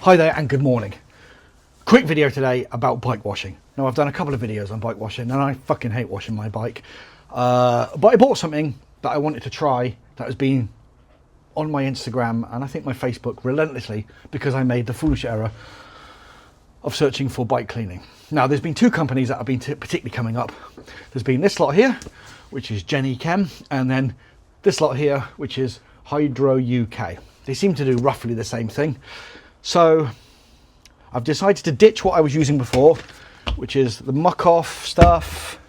Hi there and good morning. Quick video today about bike washing. Now I've done a couple of videos on bike washing and I fucking hate washing my bike. But I bought something that I wanted to try that has been on my Instagram and I think my Facebook relentlessly because I made the foolish error of searching for bike cleaning. Now there's been two companies that have been particularly coming up. There's been this lot here, which is Jenny Chem, and then this lot here, which is Hydro UK. They seem to do roughly the same thing. So I've decided to ditch what I was using before, which is the muck off stuff.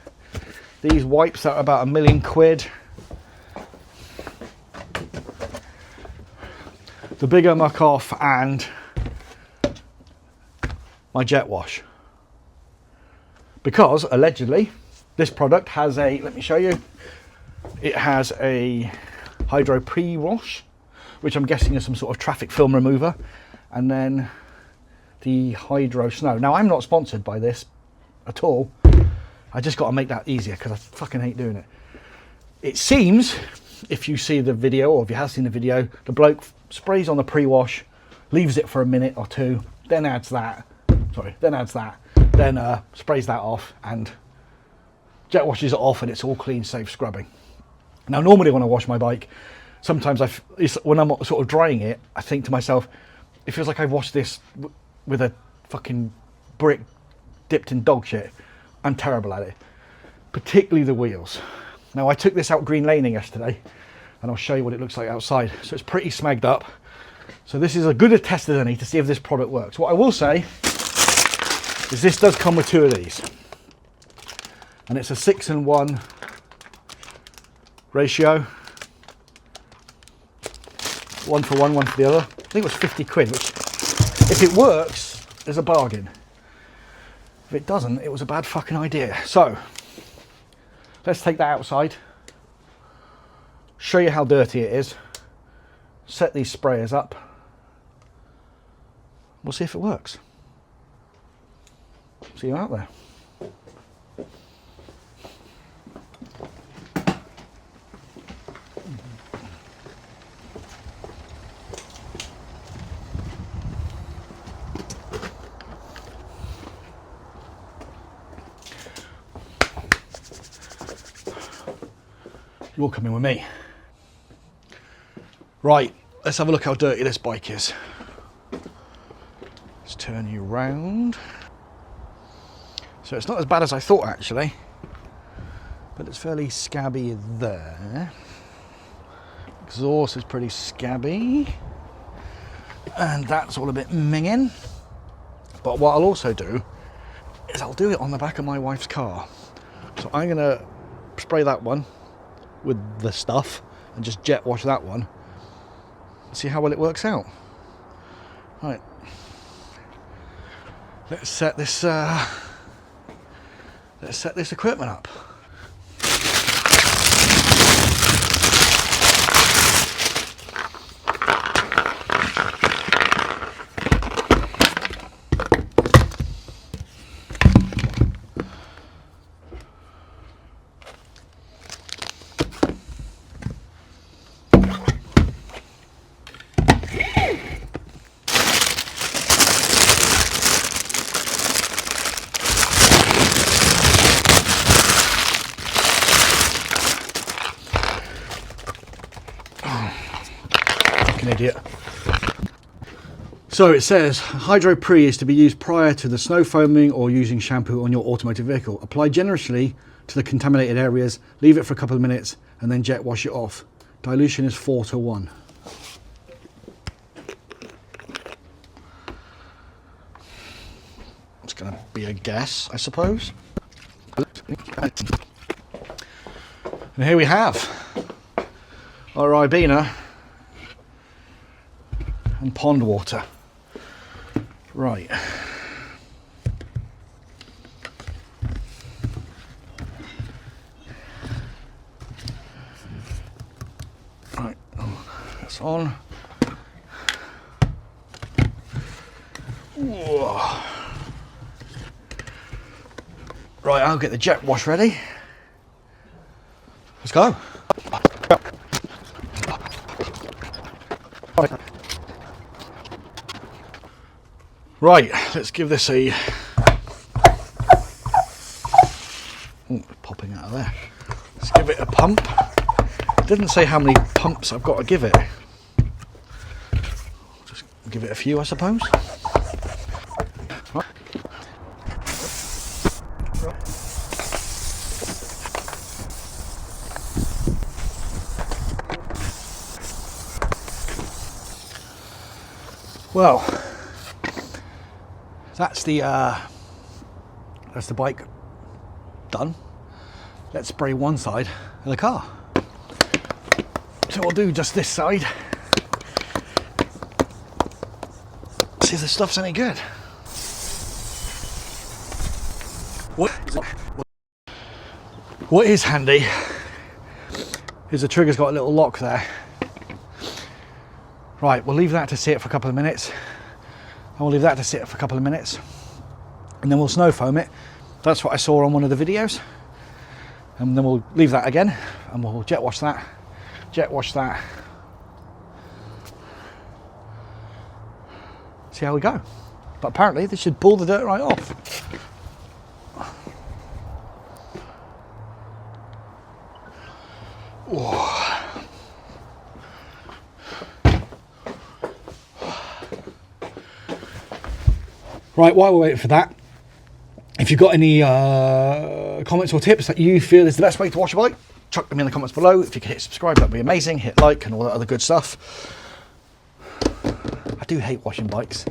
These wipes that are about £1,000,000. The bigger muck off and my jet wash. Because allegedly this product has a, let me show you, it has a hydro pre-wash, which I'm guessing is some sort of traffic film remover, and then the hydro snow. Now I'm not sponsored by this at all. I just got to make that easier because I fucking hate doing it. It seems, if you see the video or if you have seen the video, the bloke sprays on the pre-wash, leaves it for a minute or two, then adds that, then sprays that off and jet washes it off and it's all clean, safe scrubbing. Now normally when I wash my bike, sometimes when I'm sort of drying it, I think to myself, it feels like I've washed this with a fucking brick dipped in dog shit. I'm terrible at it, particularly the wheels. Now I took this out green laning yesterday and I'll show you what it looks like outside. So it's pretty smagged up. So this is as good a test as any to see if this product works. What I will say is this does come with two of these. And it's a 6:1 ratio. One for one, one for the other. I think it was 50 quid, which if it works, is a bargain. If it doesn't, it was a bad fucking idea. So, let's take that outside. Show you how dirty it is. Set these sprayers up. We'll see if it works. See you out there. You're coming with me. Right, let's have a look how dirty this bike is. Let's turn you round. So it's not as bad as I thought actually, but it's fairly scabby there. Exhaust is pretty scabby. And that's all a bit minging. But what I'll also do is I'll do it on the back of my wife's car. So I'm gonna spray that one with the stuff and just jet wash that one. See how well it works out. Right. Let's set this equipment up. Idiot. So it says Hydro Pre is to be used prior to the snow foaming or using shampoo on your automotive vehicle. Apply generously to the contaminated areas, leave it for a couple of minutes and then jet wash it off. Dilution is 4:1. It's going to be a guess, I suppose. And here we have our Ribena and pond water. Right. Right, that's on. Whoa. Right, I'll get the jet wash ready. Let's go. Right, let's give this a... Ooh, popping out of there. Let's give it a pump. It didn't say how many pumps I've got to give it. Just give it a few, I suppose. Right. Well, that's the bike done. Let's spray one side of the car. So we'll do just this side. See if the stuff's any good. What is handy is the trigger's got a little lock there. Right, we'll leave that to sit for a couple of minutes. And we'll leave that to sit for a couple of minutes. And then we'll snow foam it. That's what I saw on one of the videos. And then we'll leave that again. And we'll jet wash that. Jet wash that. See how we go. But apparently this should pull the dirt right off. Whoa. Right, while we're waiting for that, if you've got any comments or tips that you feel is the best way to wash a bike, chuck them in the comments below. If you could hit subscribe, that'd be amazing. Hit like and all that other good stuff. I do hate washing bikes.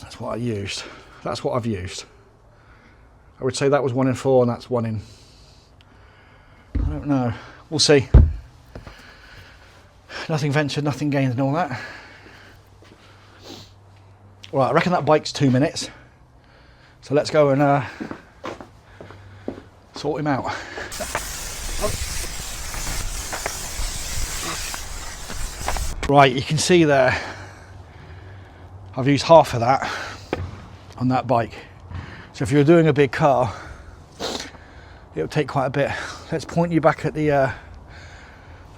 That's what I used. That's what I've used. I would say that was 1 in 4 and that's 1 in... I don't know. We'll see. Nothing ventured, nothing gained and all that. Right, I reckon that bike's 2 minutes. So let's go and sort him out. Right, you can see there, I've used half of that on that bike. So if you're doing a big car, it'll take quite a bit. Let's point you back at the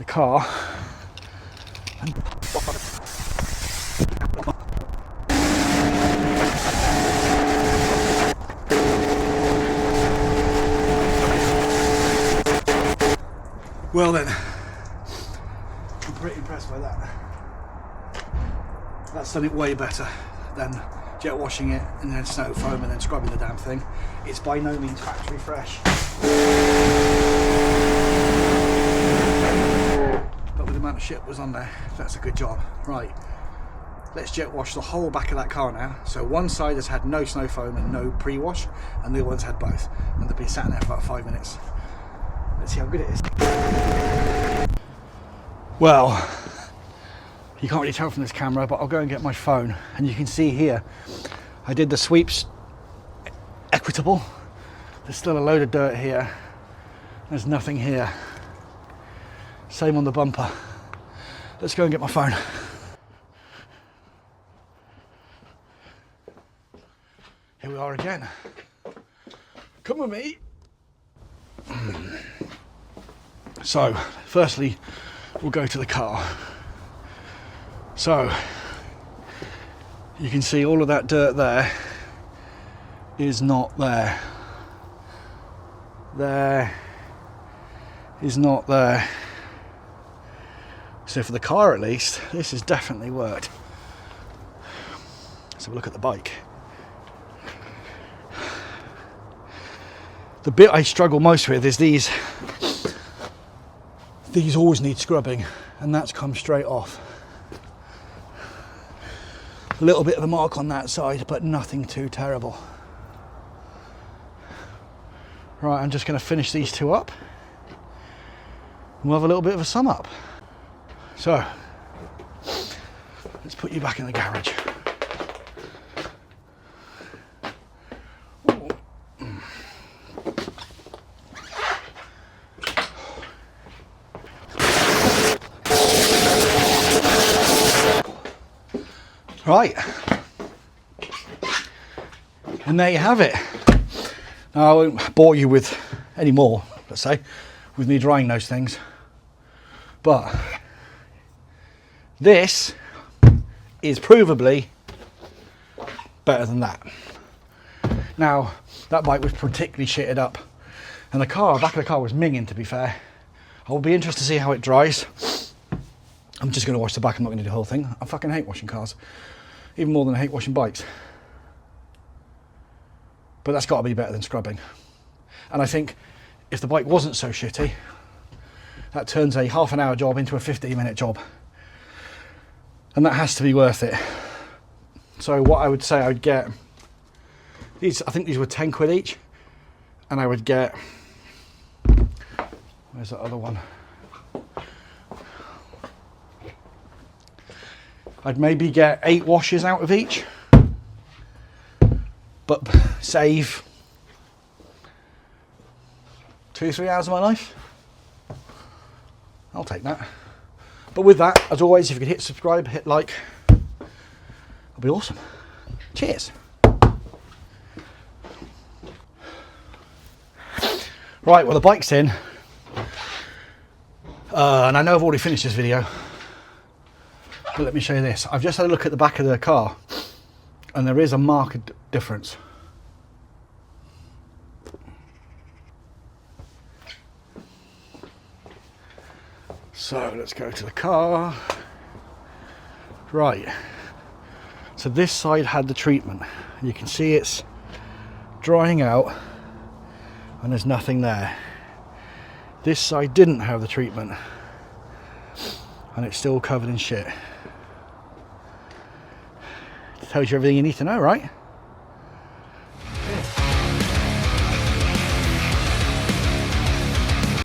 car. Well then, I'm pretty impressed by that. That's done it way better than jet washing it and then snow foam and then scrubbing the damn thing. It's by no means factory fresh. But with the amount of shit that was on there, that's a good job. Right, let's jet wash the whole back of that car now. So one side has had no snow foam and no pre-wash, and the other one's had both. And they'll be sat in there for about 5 minutes. Let's see how good it is. Well, you can't really tell from this camera, but I'll go and get my phone. And you can see here, I did the sweeps equitable. There's still a load of dirt here. There's nothing here. Same on the bumper. Let's go and get my phone. Here we are again. Come with me. So, firstly, we'll go to the car. So, you can see all of that dirt there is not there. There is not there. So for the car at least, this has definitely worked. So we'll look at the bike. The bit I struggle most with is these always need scrubbing, and that's come straight off. A little bit of a mark on that side, but nothing too terrible. Right, I'm just going to finish these two up. We'll have a little bit of a sum up. So, let's put you back in the garage. Right, and there you have it. Now I won't bore you with any more, let's say, with me drying those things, but this is provably better than that. Now, that bike was particularly shitted up, and the back of the car was minging, to be fair. I will be interested to see how it dries. I'm just going to wash the back, I'm not going to do the whole thing. I fucking hate washing cars, even more than I hate washing bikes. But that's got to be better than scrubbing. And I think if the bike wasn't so shitty, that turns a half an hour job into a 15-minute job. And that has to be worth it. So what I would say, I would get these, I think these were 10 quid each. And I would get, where's that other one? I'd maybe get 8 washes out of each, but save 2-3 hours of my life. I'll take that. But with that, as always, if you could hit subscribe, hit like, it'll be awesome. Cheers. Right, well the bike's in, and I know I've already finished this video, but let me show you this. I've just had a look at the back of the car, and there is a marked difference. So let's go to the car. Right, so this side had the treatment. You can see it's drying out and there's nothing there. This side didn't have the treatment and it's still covered in shit. It tells you everything you need to know, right?